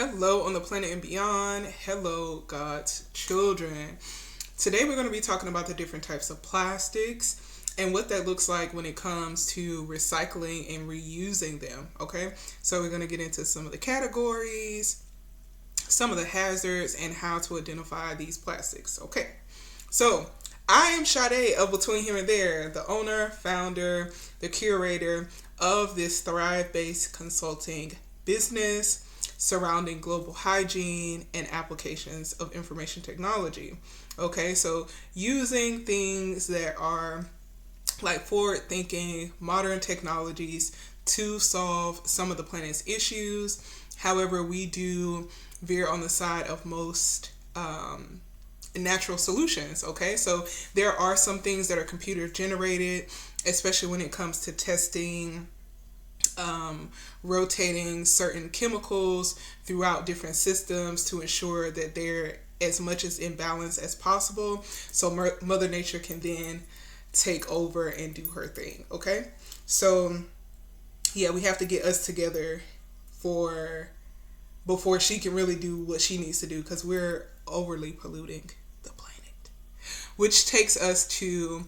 Hello on the planet and beyond. Hello, God's children. Today we're going to be talking about the different types of plastics and what that looks like when it comes to recycling and reusing them. Okay, so we're going to get into some of the categories, some of the hazards, and how to identify these plastics. Okay, so I am Sade of Between Here and There, the owner, founder, the curator of this Thrive based consulting business surrounding global hygiene and applications of information technology. Okay, so using things that are like forward thinking, modern technologies to solve some of the planet's issues. However, we do veer on the side of most natural solutions. Okay, so there are some things that are computer generated, especially when it comes to testing, rotating certain chemicals throughout different systems to ensure that they're as much as in balance as possible, so Mother Nature can then take over and do her thing. Okay, so yeah, we have to get us together for before she can really do what she needs to do, because we're overly polluting the planet, which takes us to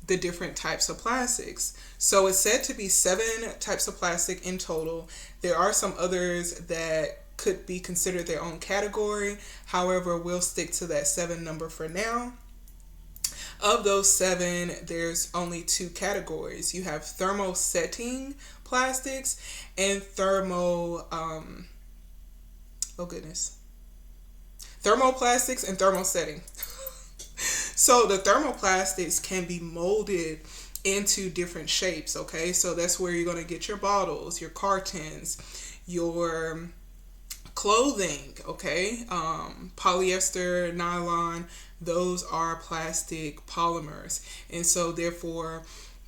the different types of plastics. So it's said to be 7 types of plastic in total. There are some others that could be considered their own category. However, we'll stick to that 7 number for now. Of those 7, there's only 2 categories. You have thermosetting plastics and thermoplastics and thermosetting. So the thermoplastics can be molded into different shapes. Okay, so that's where you're going to get your bottles, your cartons, your clothing. Okay, polyester, nylon, those are plastic polymers. And so therefore,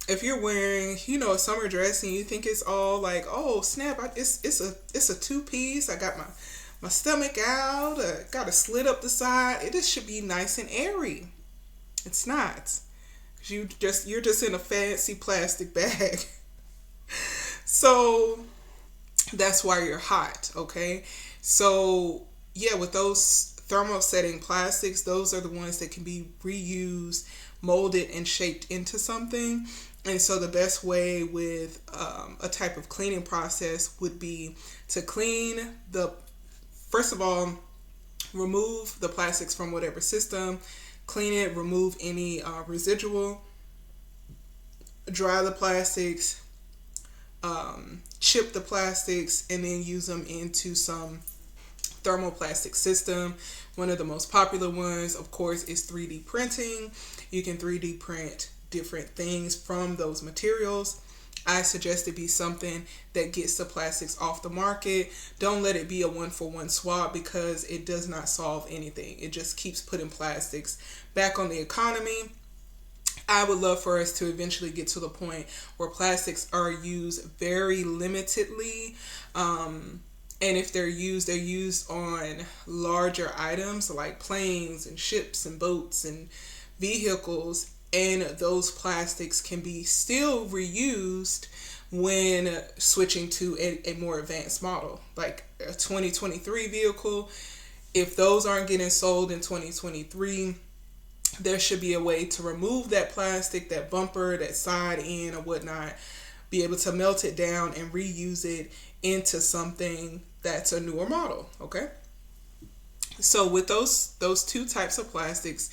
if you're wearing, a summer dress and you think it's all like, oh snap, it's a 2-piece, I got my stomach out, got a slit up the side, it just should be nice and airy. It's not. You're just in a fancy plastic bag. So that's why you're hot. Okay, so yeah, with those thermosetting plastics, those are the ones that can be reused, molded, and shaped into something. And so the best way with a type of cleaning process would be to first of all, remove the plastics from whatever system, clean it, remove any residual, dry the plastics, chip the plastics, and then use them into some thermoplastic system. One of the most popular ones, of course, is 3D printing. You can 3D print different things from those materials. I suggest it be something that gets the plastics off the market. Don't let it be a 1-for-1 swap, because it does not solve anything. It just keeps putting plastics back on the economy. I would love for us to eventually get to the point where plastics are used very limitedly. And if they're used on larger items like planes and ships and boats and vehicles, and those plastics can be still reused when switching to a more advanced model, like a 2023 vehicle. If those aren't getting sold in 2023, there should be a way to remove that plastic, that bumper, that side end or whatnot, be able to melt it down and reuse it into something that's a newer model. Okay, so with those 2 types of plastics,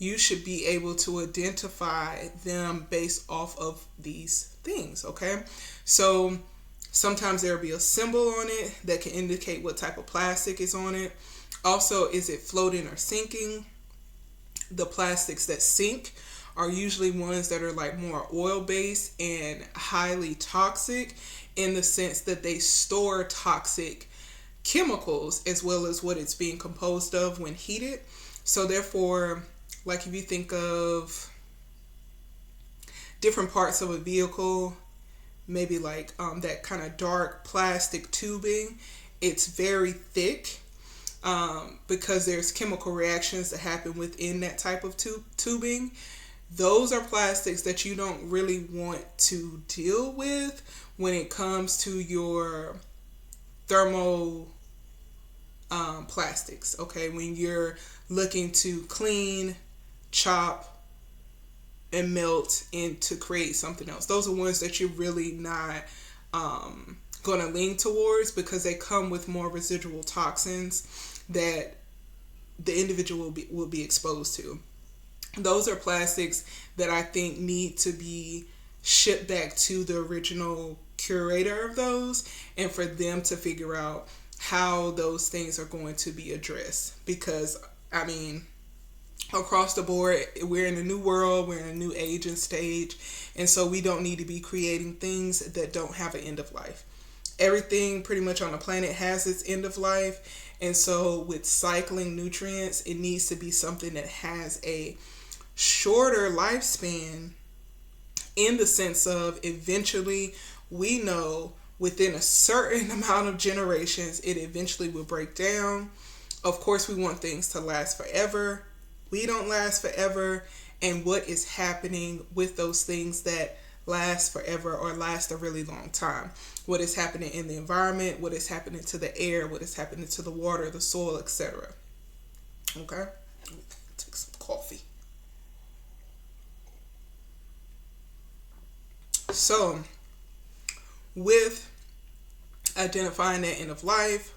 you should be able to identify them based off of these things. Okay, so sometimes there will be a symbol on it that can indicate what type of plastic is on it. Also, is it floating or sinking? The plastics that sink are usually ones that are like more oil based and highly toxic, in the sense that they store toxic chemicals as well as what it's being composed of when heated. So therefore, like if you think of different parts of a vehicle, maybe like that kind of dark plastic tubing, it's very thick, because there's chemical reactions that happen within that type of tubing. Those are plastics that you don't really want to deal with when it comes to your thermal plastics. Okay, when you're looking to clean, chop, and melt and to create something else, those are ones that you're really not going to lean towards, because they come with more residual toxins that the individual will be exposed to. Those are plastics that I think need to be shipped back to the original curator of those, and for them to figure out how those things are going to be addressed. Because, I mean, across the board, we're in a new world, we're in a new age and stage, and so we don't need to be creating things that don't have an end of life. Everything pretty much on the planet has its end of life, and so with cycling nutrients, it needs to be something that has a shorter lifespan, in the sense of eventually we know within a certain amount of generations it eventually will break down. Of course, we want things to last forever. We don't last forever, and what is happening with those things that last forever or last a really long time? What is happening in the environment? What is happening to the air? What is happening to the water, the soil, etc.? Okay, take some coffee. So, with identifying that end of life,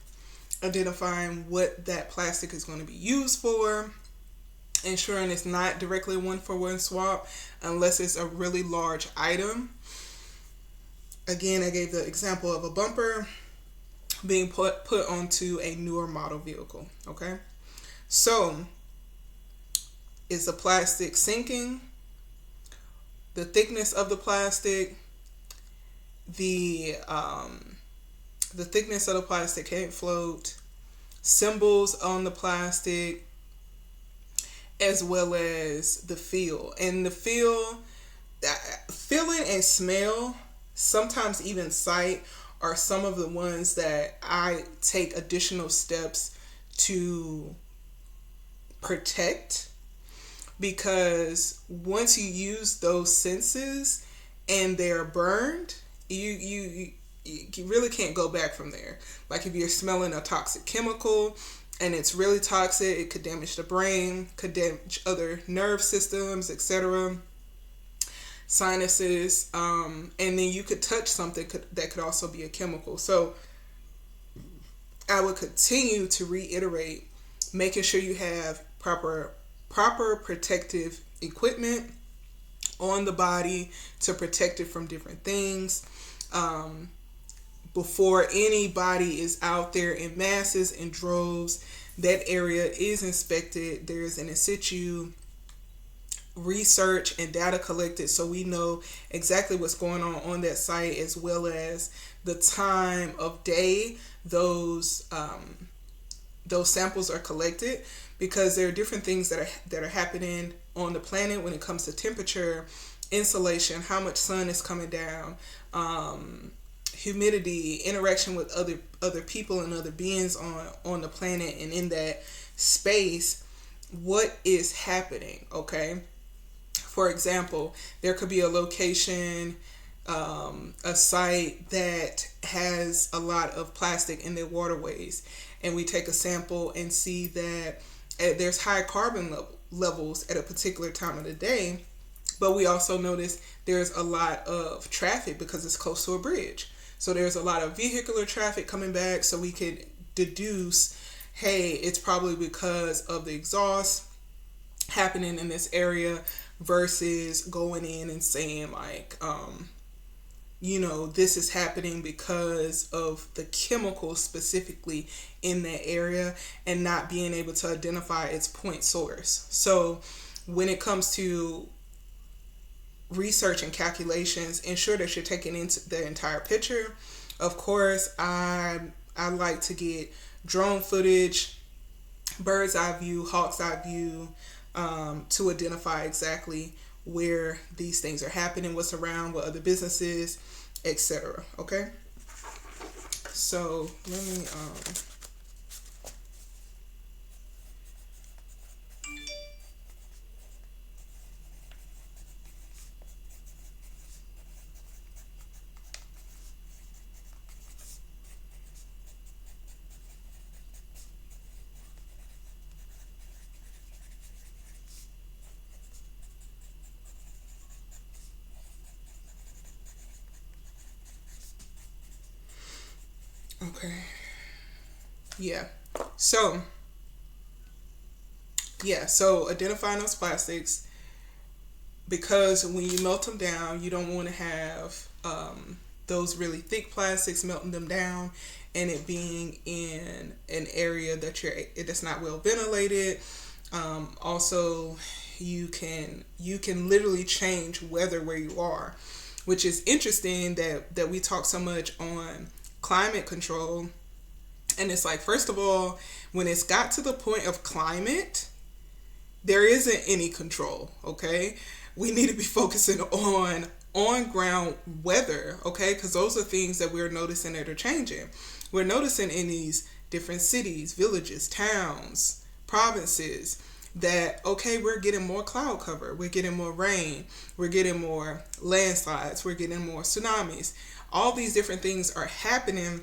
identifying what that plastic is going to be used for, ensuring it's not directly a one-for-one swap unless it's a really large item. Again, I gave the example of a bumper being put onto a newer model vehicle. Okay, so is the plastic sinking? The thickness of the plastic, the thickness of the plastic can't float, symbols on the plastic, as well as the feel. And the feeling and smell, sometimes even sight, are some of the ones that I take additional steps to protect, because once you use those senses and they're burned, you really can't go back from there. Like if you're smelling a toxic chemical and it's really toxic, it could damage the brain, could damage other nerve systems, etc., sinuses, and then you could touch something that could also be a chemical. So I would continue to reiterate making sure you have proper protective equipment on the body to protect it from different things. Before anybody is out there in masses and droves, that area is inspected. There's an in situ research and data collected, so we know exactly what's going on that site, as well as the time of day those samples are collected, because there are different things that are happening on the planet when it comes to temperature, insolation, how much sun is coming down, humidity, interaction with other people and other beings on the planet and in that space. What is happening? Okay, for example, there could be a location, a site that has a lot of plastic in their waterways, and we take a sample and see that there's high carbon levels at a particular time of the day, but we also notice there's a lot of traffic because it's close to a bridge. So there's a lot of vehicular traffic coming back, so we could deduce, hey, it's probably because of the exhaust happening in this area, versus going in and saying like, this is happening because of the chemicals specifically in that area, and not being able to identify its point source. So when it comes to research and calculations, ensure that you're taking into the entire picture. Of course, I like to get drone footage, bird's eye view, hawk's eye view, to identify exactly where these things are happening, what's around, what other businesses, etc. Okay, so let me Yeah. So, yeah, so identifying those plastics, because when you melt them down, you don't want to have those really thick plastics, melting them down and it being in an area that's not well ventilated. Also, you can literally change weather where you are, which is interesting that we talk so much on climate control. And it's like, first of all, when it's got to the point of climate, there isn't any control, okay? We need to be focusing on ground weather, okay? Because those are things that we're noticing that are changing. We're noticing in these different cities, villages, towns, provinces, that okay, we're getting more cloud cover, we're getting more rain, we're getting more landslides, we're getting more tsunamis. All these different things are happening,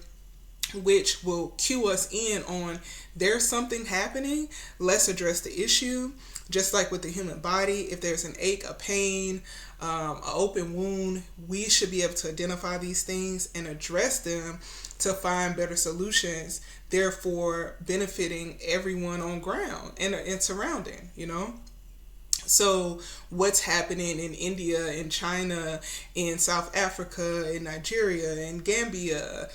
which will cue us in on there's something happening. Let's address the issue. Just like with the human body, if there's an ache, a pain, an open wound, we should be able to identify these things and address them to find better solutions, therefore benefiting everyone on ground and surrounding, you know? So, what's happening in India, in China, in South Africa, in Nigeria, in Gambia,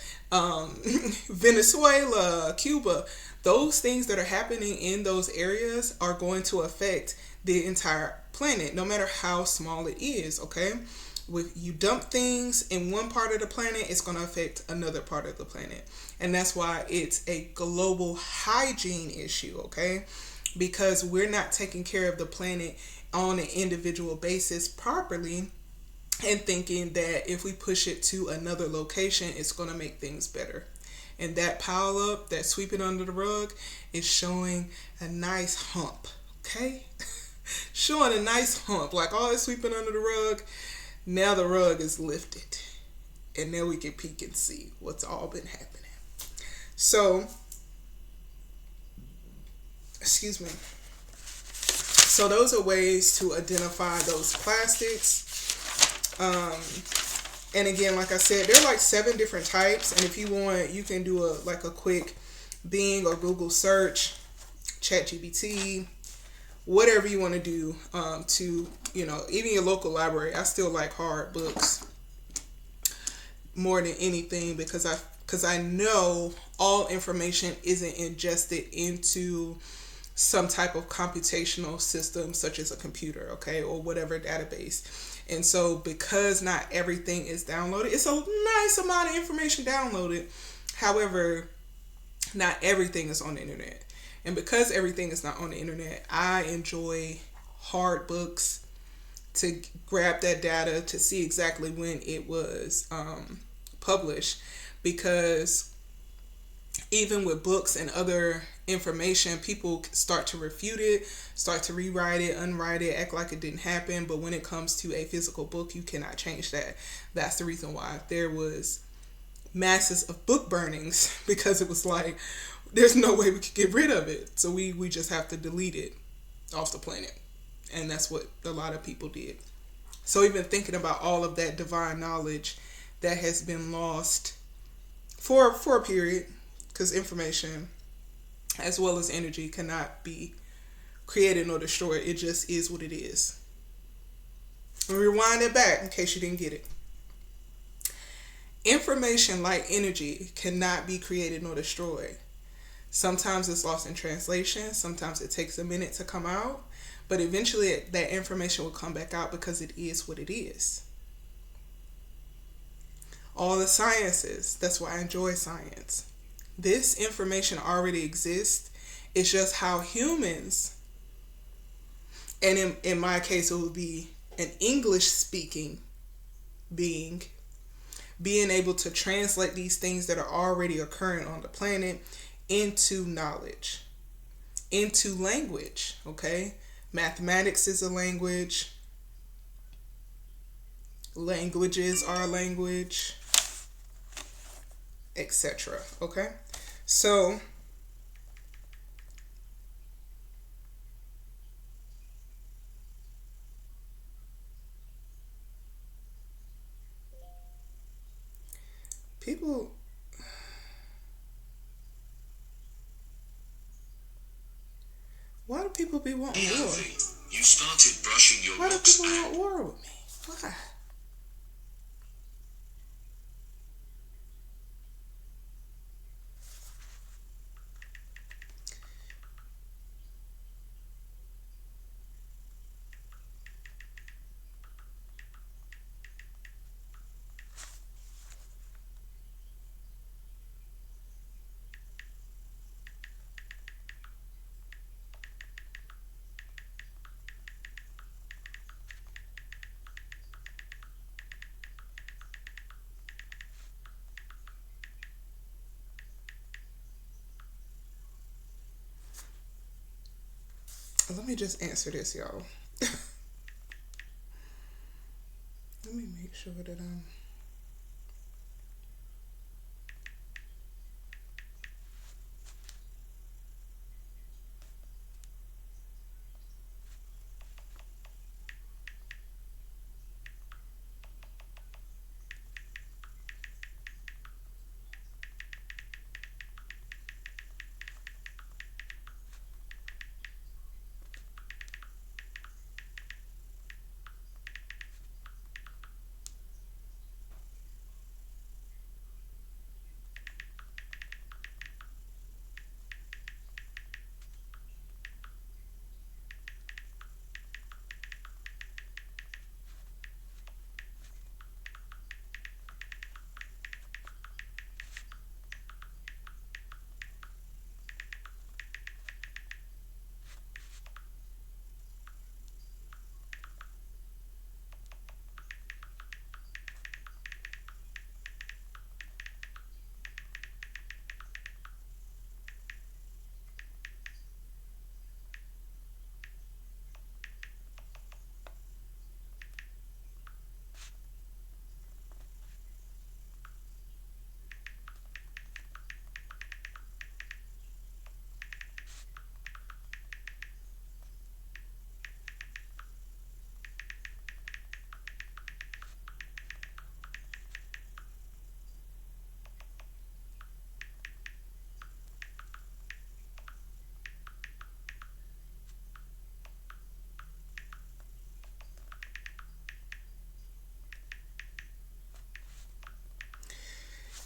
Venezuela, Cuba, those things that are happening in those areas are going to affect the entire planet, no matter how small it is, okay? If you dump things in one part of the planet, it's going to affect another part of the planet. And that's why it's a global hygiene issue, okay? Because we're not taking care of the planet on an individual basis properly and thinking that if we push it to another location, it's going to make things better. And that pile up, that sweeping under the rug, is showing a nice hump, okay? Showing a nice hump, like all this sweeping under the rug. Now the rug is lifted, and now we can peek and see what's all been happening. So, excuse me. So those are ways to identify those plastics. And again, like I said, there are like 7 different types. And if you want, you can do a quick Bing or Google search, ChatGPT, whatever you want to do to, even your local library. I still like hard books more than anything because I know all information isn't ingested into some type of computational system such as a computer, okay, or whatever database. And so because not everything is downloaded, it's a nice amount of information downloaded. However, not everything is on the internet. And because everything is not on the internet, I enjoy hard books to grab that data to see exactly when it was published. Because even with books and other information, people start to refute it, start to rewrite it, unwrite it, act like it didn't happen. But when it comes to a physical book, you cannot change that. That's the reason why there was masses of book burnings, because it was like, there's no way we could get rid of it. So we just have to delete it off the planet. And that's what a lot of people did. So even thinking about all of that divine knowledge that has been lost for a period, because information as well as energy cannot be created nor destroyed. It just is what it is. And rewind it back in case you didn't get it. Information, like energy, cannot be created nor destroyed. Sometimes it's lost in translation. Sometimes it takes a minute to come out. But eventually that information will come back out because it is what it is. All the sciences, that's why I enjoy science. This information already exists. It's just how humans, and in my case it would be an English speaking being able to translate these things that are already occurring on the planet into knowledge, into language, okay? Mathematics is a language. Languages are a language, etc. Okay? So, people be wanting Hey, war? Ivy, you started brushing your Why do locks people back. want war with me? Why? Let me just answer this, y'all. Let me make sure that I'm.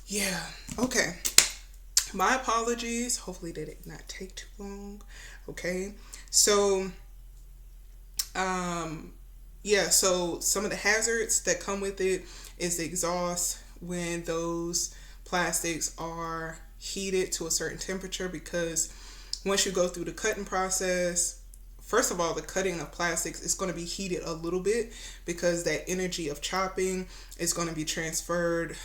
Yeah. Okay. My apologies. Hopefully, they did not take too long. Okay. So, um, yeah. So some of the hazards that come with it is the exhaust when those plastics are heated to a certain temperature, because once you go through the cutting process, first of all, the cutting of plastics is going to be heated a little bit because that energy of chopping is going to be transferred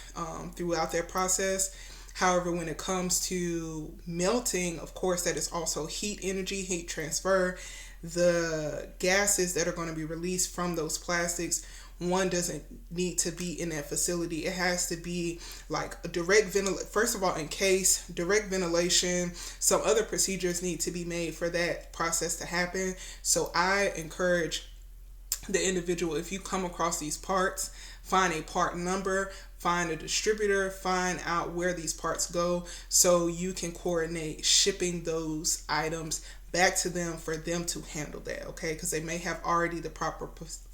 throughout that process. However, when it comes to melting, of course, that is also heat energy, heat transfer. The gases that are going to be released from those plastics, one doesn't need to be in that facility. It has to be like a direct ventilation. First of all, in case direct ventilation, some other procedures need to be made for that process to happen. So I encourage the individual, if you come across these parts, find a part number, find a distributor, find out where these parts go so you can coordinate shipping those items back to them for them to handle that, okay? Because they may have already the proper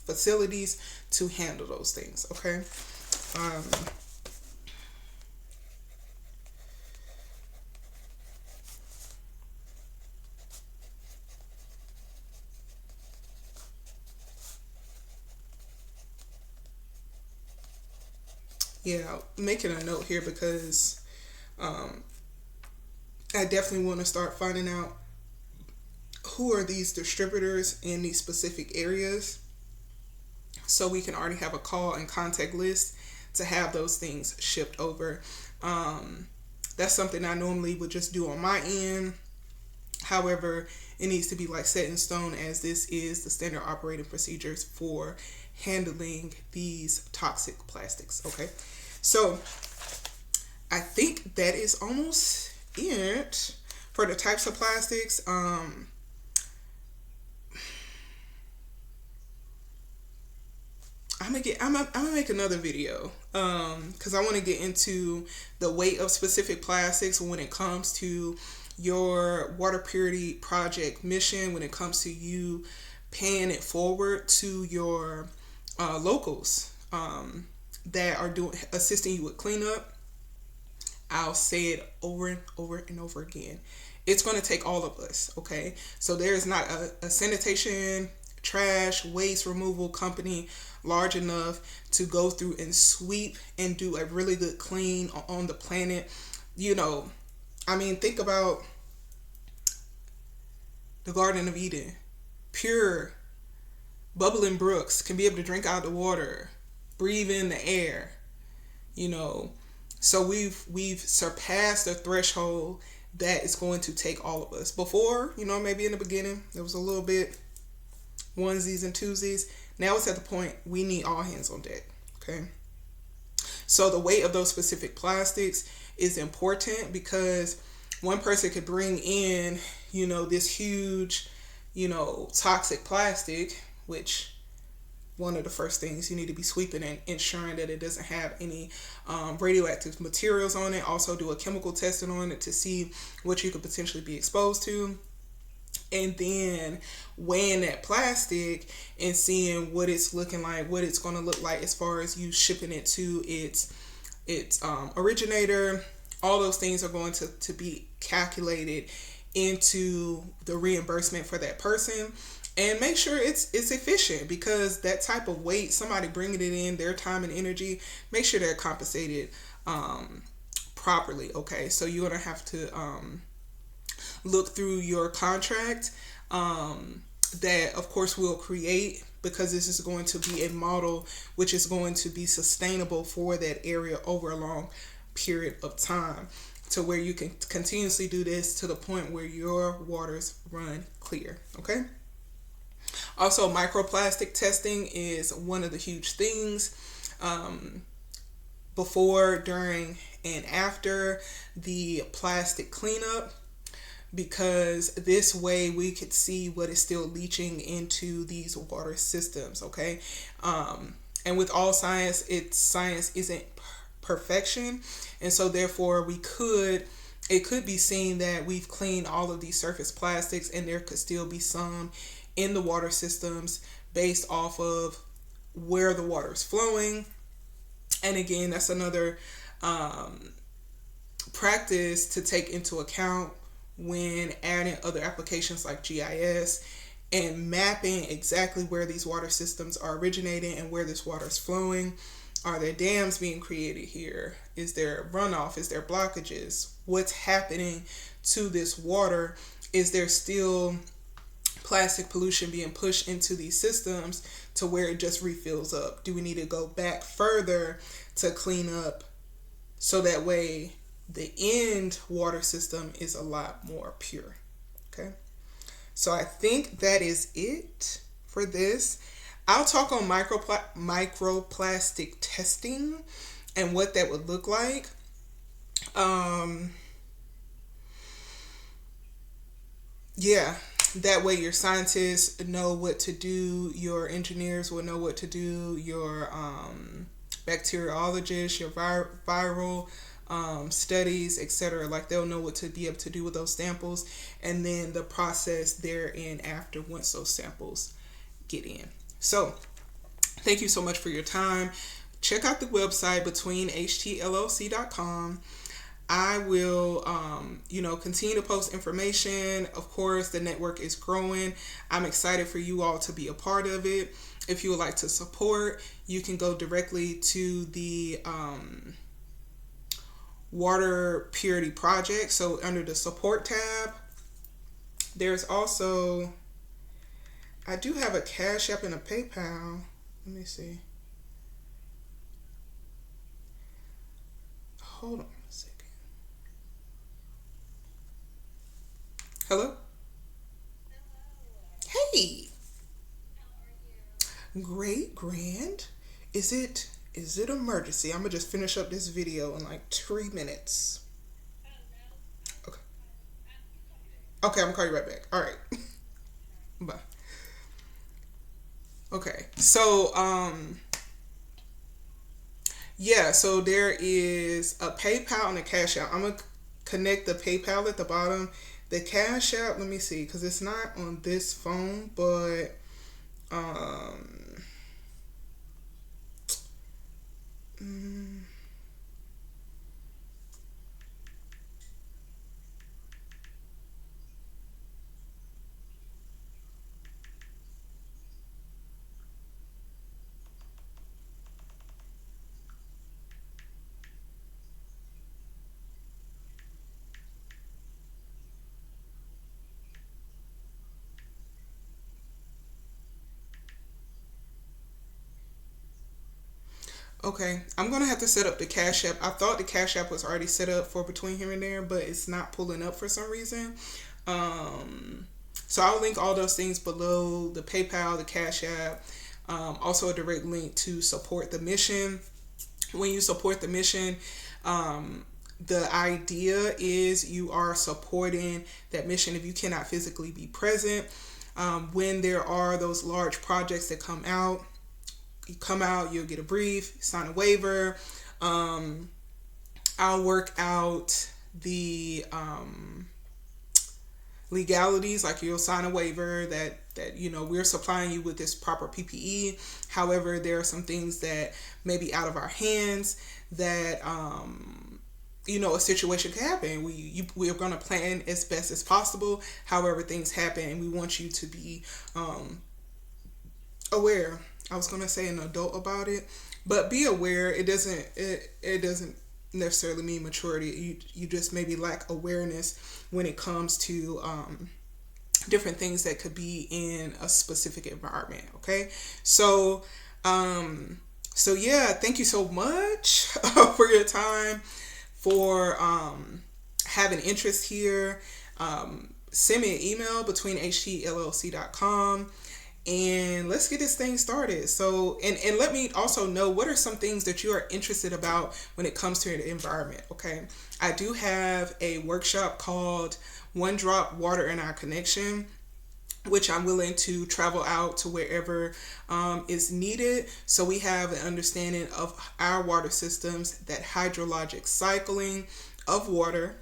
facilities to handle those things, okay? Um, yeah, making a note here because um, I definitely want to start finding out who are these distributors in these specific areas so we can already have a call and contact list to have those things shipped over. Um, that's something I normally would just do on my end. However, it needs to be like set in stone, as this is the standard operating procedures for handling these toxic plastics. Okay, so I think that is almost it for the types of plastics. I'm gonna make another video because I want to get into the weight of specific plastics when it comes to your water purity project mission, when it comes to you paying it forward to your locals that are doing assisting you with cleanup. I'll say it over and over and over again. It's going to take all of us, okay? So there is not a sanitation, trash, waste removal company large enough to go through and sweep and do a really good clean on the planet. You know, I mean, think about the Garden of Eden. Pure, bubbling brooks, can be able to drink out the water, breathe in the air, you know. So we've surpassed the threshold that is going to take all of us. Before, you know, maybe in the beginning, there was a little bit onesies and twosies. Now it's at the point we need all hands on deck, okay? So the weight of those specific plastics is important because one person could bring in, you know, this huge, you know, toxic plastic, which one of the first things you need to be sweeping and ensuring that it doesn't have any radioactive materials on it. Also do a chemical testing on it to see what you could potentially be exposed to. And then weighing that plastic and seeing what it's looking like, what it's going to look like as far as you shipping it to its originator. All those things are going to be calculated into the reimbursement for that person. And make sure it's efficient, because that type of weight, somebody bringing it in, their time and energy, make sure they're compensated properly, okay? So you're going to have to look through your contract that, of course, we'll create, because this is going to be a model which is going to be sustainable for that area over a long period of time, to where you can continuously do this to the point where your waters run clear, okay? Also, microplastic testing is one of the huge things before, during, and after the plastic cleanup, because this way we could see what is still leaching into these water systems, okay? And with all science, science isn't perfection, and so therefore it could be seen that we've cleaned all of these surface plastics and there could still be some in the water systems based off of where the water is flowing. And again, that's another practice to take into account when adding other applications like GIS and mapping exactly where these water systems are originating and where this water is flowing. Are there dams being created here? Is there runoff? Is there blockages? What's happening to this water? Is there still plastic pollution being pushed into these systems to where it just refills up? Do we need to go back further to clean up so that way the end water system is a lot more pure? Okay, so I think that is it for this. I'll talk on microplastic testing and what that would look like. Yeah, that way your scientists know what to do, your engineers will know what to do, your bacteriologists, your viral studies, etc. Like, they'll know what to be able to do with those samples, and then the process therein after, once those samples get in. So thank you so much for your time. Check out the website betweenhtllc.com. I will, continue to post information. Of course, the network is growing. I'm excited for you all to be a part of it. If you would like to support, you can go directly to the Water Purity Project. So under the support tab, there's also, I do have a Cash App and a PayPal. Let me see. Hold on a second. Hello? Hey. Great, grand. Is it emergency? I'm gonna just finish up this video in like 3 minutes. Okay. Okay, I'm gonna call you right back. All right. Bye. Okay. So, Yeah, so there is a PayPal and a Cash App. I'm gonna connect the PayPal at the bottom. The Cash App, let me see, because it's not on this phone, but um, mm, okay, I'm gonna have to set up the Cash App. I thought the Cash App was already set up for between here and there, but it's not pulling up for some reason. Um, so I'll link all those things below: the PayPal, the Cash App, also a direct link to support the mission. When you support the mission, um, the idea is you are supporting that mission if you cannot physically be present. When there are those large projects that come out, you come out, you'll get a brief, sign a waiver. Um, I'll work out the legalities, like you'll sign a waiver that we're supplying you with this proper PPE. However, there are some things that may be out of our hands that a situation could happen. We're going to plan as best as possible. However, things happen, and we want you to be aware. I was going to say an adult about it, but be aware. It doesn't necessarily mean maturity. You just maybe lack awareness when it comes to different things that could be in a specific environment. Okay, so yeah, thank you so much for your time, for having interest here. Send me an email between htllc.com, and let's get this thing started. So, and let me also know, what are some things that you are interested about when it comes to the environment. Okay, I do have a workshop called One Drop Water in Our Connection, which I'm willing to travel out to wherever is needed. So we have an understanding of our water systems, that hydrologic cycling of water,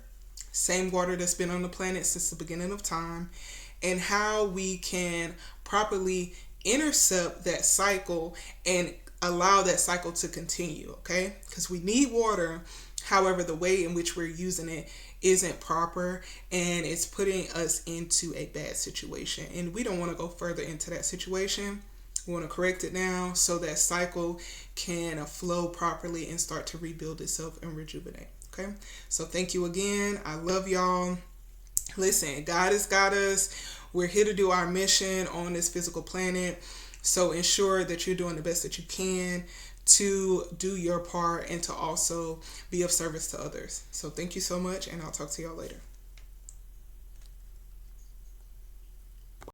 same water that's been on the planet since the beginning of time, and how we can properly intercept that cycle and allow that cycle to continue. Okay, because we need water. However, the way in which we're using it isn't proper, and it's putting us into a bad situation, and we don't want to go further into that situation. We want to correct it now so that cycle can flow properly and start to rebuild itself and rejuvenate. Okay, so thank you again. I love y'all. Listen, God has got us. We're here to do our mission on this physical planet, so ensure that you're doing the best that you can to do your part and to also be of service to others. So thank you so much, and I'll talk to y'all later.